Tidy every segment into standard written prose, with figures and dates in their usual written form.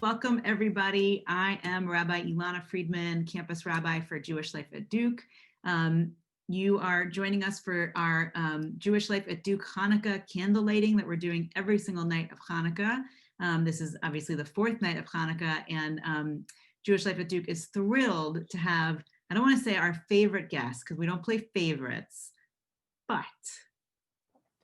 Welcome everybody. I am Rabbi Ilana Friedman, campus rabbi for Jewish Life at Duke. You are joining us for our Jewish Life at Duke Hanukkah candle lighting that we're doing every single night of Hanukkah. This is obviously the fourth night of Hanukkah, and Jewish Life at Duke is thrilled to have, I don't want to say our favorite guest because we don't play favorites, but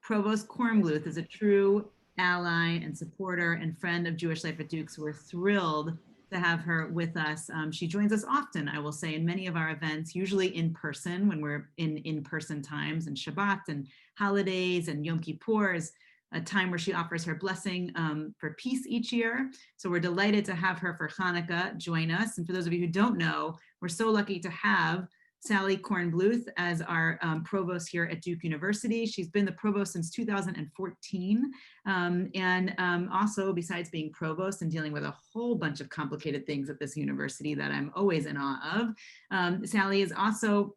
Provost Kornbluth is a true ally and supporter and friend of Jewish Life at Duke, so we're thrilled to have her with us. She joins us often, I will say, in many of our events, usually in person when we're in in-person times, and Shabbat and holidays and Yom Kippur is a time where she offers her blessing for peace each year. So we're delighted to have her for Hanukkah join us. And for those of you who don't know, we're so lucky to have Sally Kornbluth as our provost here at Duke University. She's been the provost since 2014. Also, besides being provost and dealing with a whole bunch of complicated things at this university that I'm always in awe of, Sally is also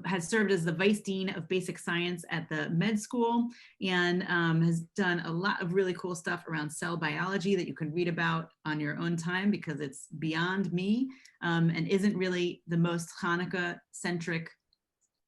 has served as the Vice Dean of Basic Science at the med school and has done a lot of really cool stuff around cell biology that you can read about on your own time because it's beyond me and isn't really the most Hanukkah-centric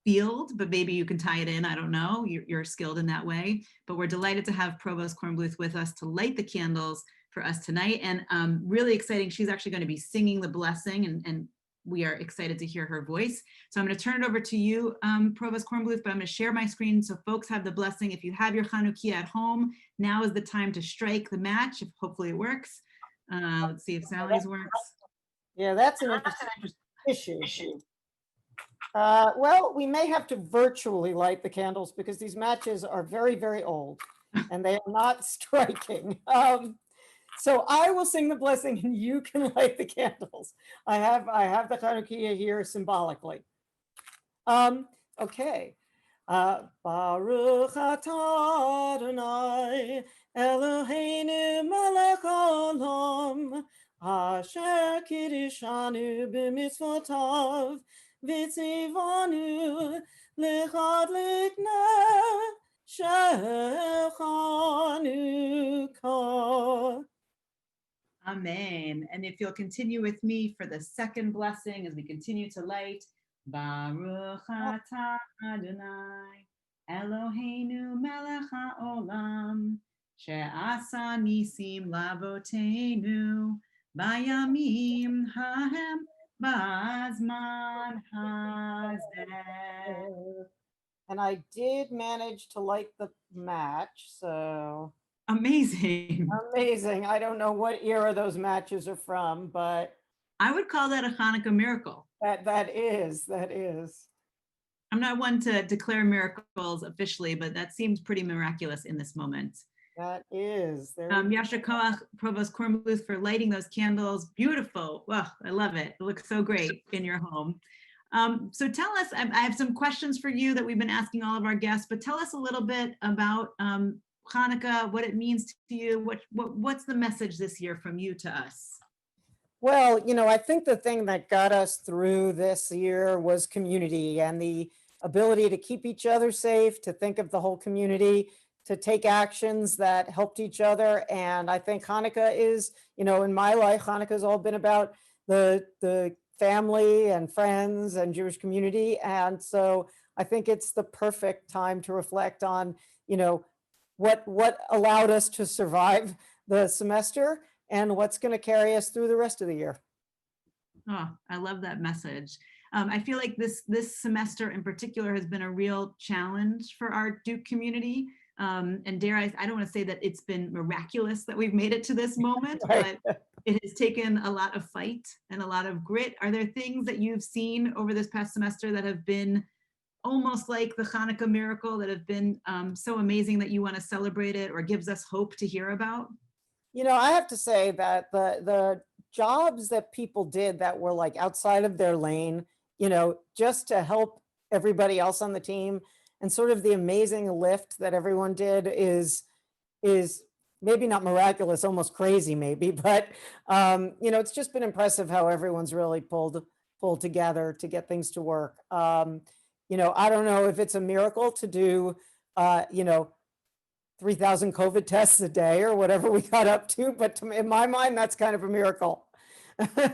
field, but maybe you can tie it in, I don't know, you're skilled in that way. But we're delighted to have Provost Kornbluth with us to light the candles for us tonight. And really exciting, she's actually going to be singing the blessing and we are excited to hear her voice. So I'm going to turn it over to you, Provost Kornbluth, but I'm going to share my screen so folks have the blessing. If you have your Hanukkah at home, now is the time to strike the match, if hopefully it works. Let's see if Sally's works. Yeah, that's an interesting issue. Well, we may have to virtually light the candles because these matches are very, very old and they are not striking. So I will sing the blessing and you can light the candles. I have the Hanukkah here symbolically. Okay. Baruch atah Adonai Eloheinu melech haolam asher kiddushanu b'mitzvotav v'tzivanu l'chadlik nefshei Chanukah. Amen. And if you'll continue with me for the second blessing as we continue to light. Baruch atah Adonai Eloheinu melech haolam she'asa nisim lavoteinu bayamim hahem ba'azman hazeh. And I did manage to light the match, so. Amazing. Amazing. I don't know what era those matches are from, but I would call that a Hanukkah miracle. That is. I'm not one to declare miracles officially, but that seems pretty miraculous in this moment. That is. Yasher Koach, Provost Kornbluth, for lighting those candles. Beautiful. Well, I love it. It looks so great in your home. So tell us, I have some questions for you that we've been asking all of our guests, but tell us a little bit about Hanukkah, what it means to you, what's the message this year from you to us? Well, I think the thing that got us through this year was community and the ability to keep each other safe, to think of the whole community, to take actions that helped each other. And I think Hanukkah is, in my life, Hanukkah has all been about the family and friends and Jewish community. And so I think it's the perfect time to reflect on, what allowed us to survive the semester and what's going to carry us through the rest of the year. Oh, I love that message. I feel like this semester in particular has been a real challenge for our Duke community. And dare I don't want to say that it's been miraculous that we've made it to this moment, Right. But it has taken a lot of fight and a lot of grit. Are there things that you've seen over this past semester that have been almost like the Hanukkah miracle, that have been so amazing that you want to celebrate it or gives us hope to hear about? I have to say that the jobs that people did that were like outside of their lane, just to help everybody else on the team, and sort of the amazing lift that everyone did is maybe not miraculous, almost crazy maybe, but it's just been impressive how everyone's really pulled together to get things to work. I don't know if it's a miracle to do, 3,000 COVID tests a day or whatever we got up to. But in my mind, that's kind of a miracle.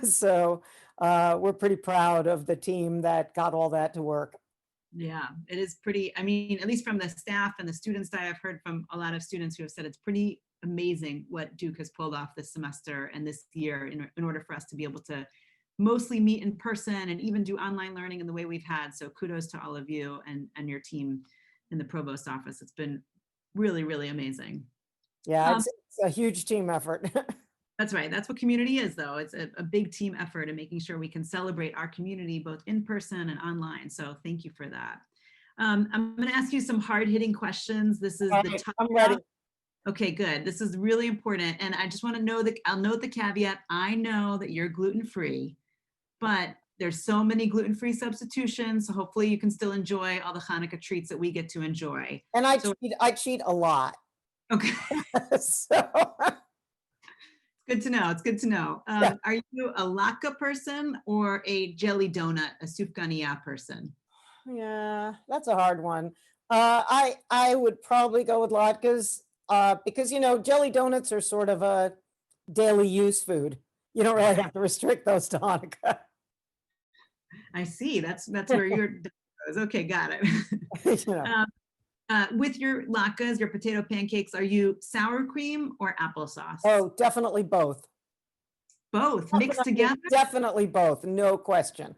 So we're pretty proud of the team that got all that to work. Yeah, it is pretty, I mean, at least from the staff and the students that I've heard from a lot of students who have said it's pretty amazing what Duke has pulled off this semester and this year in order for us to be able to mostly meet in person and even do online learning in the way we've had. So kudos to all of you and your team in the provost office. It's been really, really amazing. Yeah, it's a huge team effort. That's right. That's what community is, though. It's a big team effort and making sure we can celebrate our community both in person and online. So thank you for that. I'm going to ask you some hard-hitting questions. This is All the right, tough I'm ready. stuff. Okay, good. This is really important. And I just want to know that I'll note the caveat. I know that you're gluten-free, but there's so many gluten-free substitutions. So hopefully you can still enjoy all the Hanukkah treats that we get to enjoy. And I cheat a lot. Okay. So Good to know. It's good to know. Yeah. Are you a latke person or a jelly donut, a sufganiya person? Yeah, that's a hard one. I would probably go with latkes because jelly donuts are sort of a daily use food. You don't really have to restrict those to Hanukkah. I see. That's where your goes. Okay, got it. You know. With your latkes, your potato pancakes, are you sour cream or applesauce? Oh, definitely both. Both mixed together? Definitely both, no question.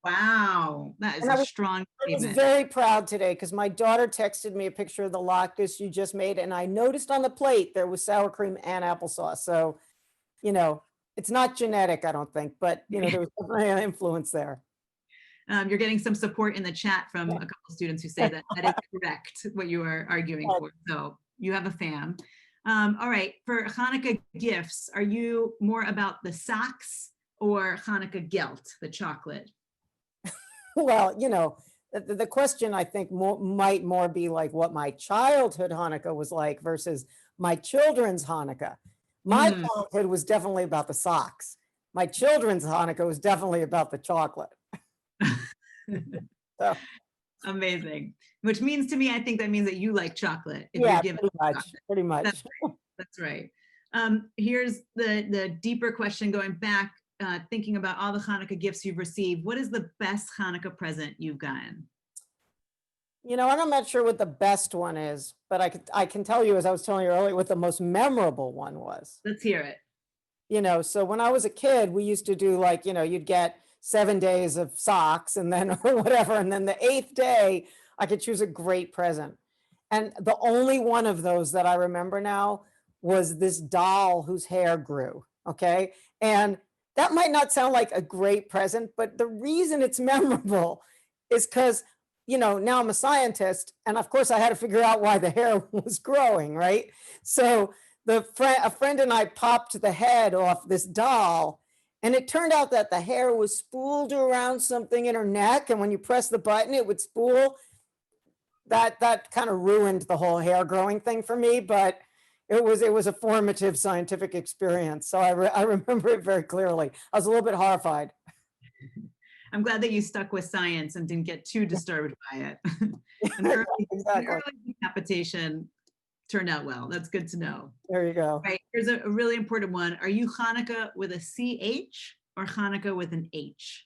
Wow, that is a strong statement. I was very proud today because my daughter texted me a picture of the latkes you just made, and I noticed on the plate there was sour cream and applesauce. So, it's not genetic, I don't think, but there was definitely an influence there. You're getting some support in the chat from a couple of students who say that that is correct, what you are arguing for. So you have a fan. All right, for Hanukkah gifts, are you more about the socks or Hanukkah gelt, the chocolate? Well, the question I think might more be like what my childhood Hanukkah was like versus my children's Hanukkah. My childhood was definitely about the socks. My children's Hanukkah was definitely about the chocolate. So, amazing. Which means to me, I think that means that you like chocolate. If yeah, you're given pretty much. That's right. Here's the deeper question going back, thinking about all the Hanukkah gifts you've received. What is the best Hanukkah present you've gotten? I'm not sure what the best one is, but I can tell you, as I was telling you earlier, what the most memorable one was. Let's hear it. So when I was a kid, we used to do like, you'd get 7 days of socks and then or whatever. And then the 8th day, I could choose a great present. And the only one of those that I remember now was this doll whose hair grew. Okay. And that might not sound like a great present, but the reason it's memorable is because, now I'm a scientist. And of course I had to figure out why the hair was growing. Right. So a friend and I popped the head off this doll. And it turned out that the hair was spooled around something in her neck. And when you press the button, it would spool. That kind of ruined the whole hair growing thing for me, but it was a formative scientific experience. So I remember it very clearly. I was a little bit horrified. I'm glad that you stuck with science and didn't get too disturbed by it. An early decapitation turned out well. That's good to know. There you go. Right. Here's a really important one. Are you Hanukkah with a CH or Hanukkah with an H?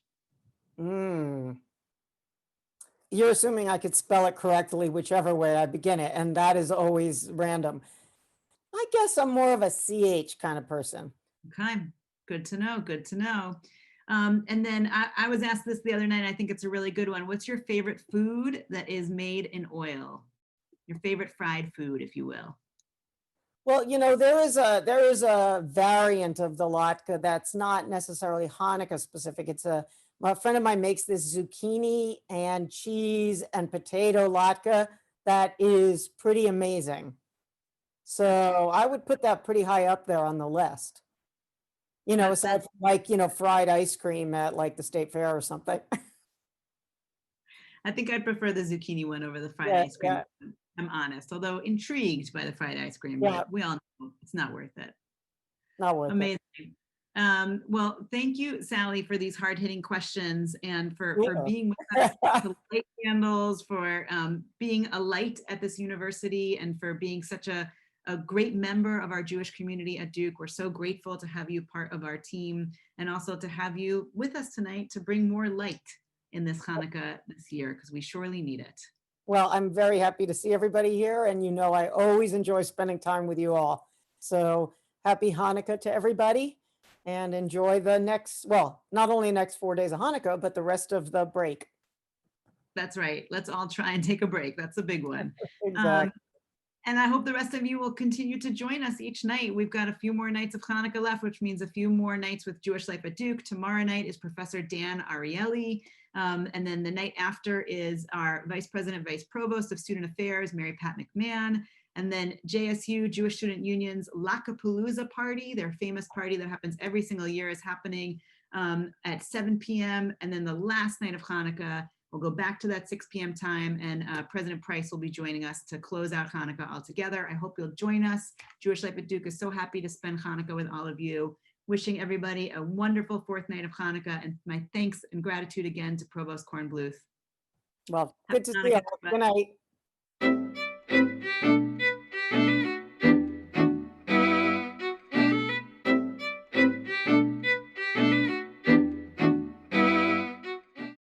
You're assuming I could spell it correctly, whichever way I begin it. And that is always random. I guess I'm more of a CH kind of person. Okay. Good to know. Good to know. And then I was asked this the other night. I think it's a really good one. What's your favorite food that is made in oil? Your favorite fried food, if you will. Well, there is a variant of the latke that's not necessarily Hanukkah specific. A friend of mine makes this zucchini and cheese and potato latke that is pretty amazing. So I would put that pretty high up there on the list. Aside from like, fried ice cream at like the state fair or something. I think I'd prefer the zucchini one over the fried ice cream. Yeah. I'm honest, although intrigued by the fried ice cream, but we all know it's not worth it. Not worth Amazing. it. Well, thank you, Sally, for these hard-hitting questions and for Sure. being with us, to light candles, for being a light at this university, and for being such a great member of our Jewish community at Duke. We're so grateful to have you part of our team, and also to have you with us tonight to bring more light in this Hanukkah this year, because we surely need it. Well, I'm very happy to see everybody here, and you know I always enjoy spending time with you all. So happy Hanukkah to everybody, and enjoy the next, well, not only next 4 days of Hanukkah, but the rest of the break. That's right. Let's all try and take a break. That's a big one. Exactly. And I hope the rest of you will continue to join us each night. We've got a few more nights of Hanukkah left, which means a few more nights with Jewish Life at Duke. Tomorrow night is Professor Dan Ariely. And then the night after is our Vice President, Vice Provost of Student Affairs, Mary Pat McMahon. And then JSU, Jewish Student Union's Lakapalooza party, their famous party that happens every single year, is happening at 7 p.m. And then the last night of Hanukkah, we'll go back to that 6 p.m. time, and President Price will be joining us to close out Hanukkah altogether. I hope you'll join us. Jewish Life at Duke is so happy to spend Hanukkah with all of you. Wishing everybody a wonderful fourth night of Hanukkah, and my thanks and gratitude again to Provost Kornbluth. Well, Happy good to see Hanukkah, you. everybody. Good night.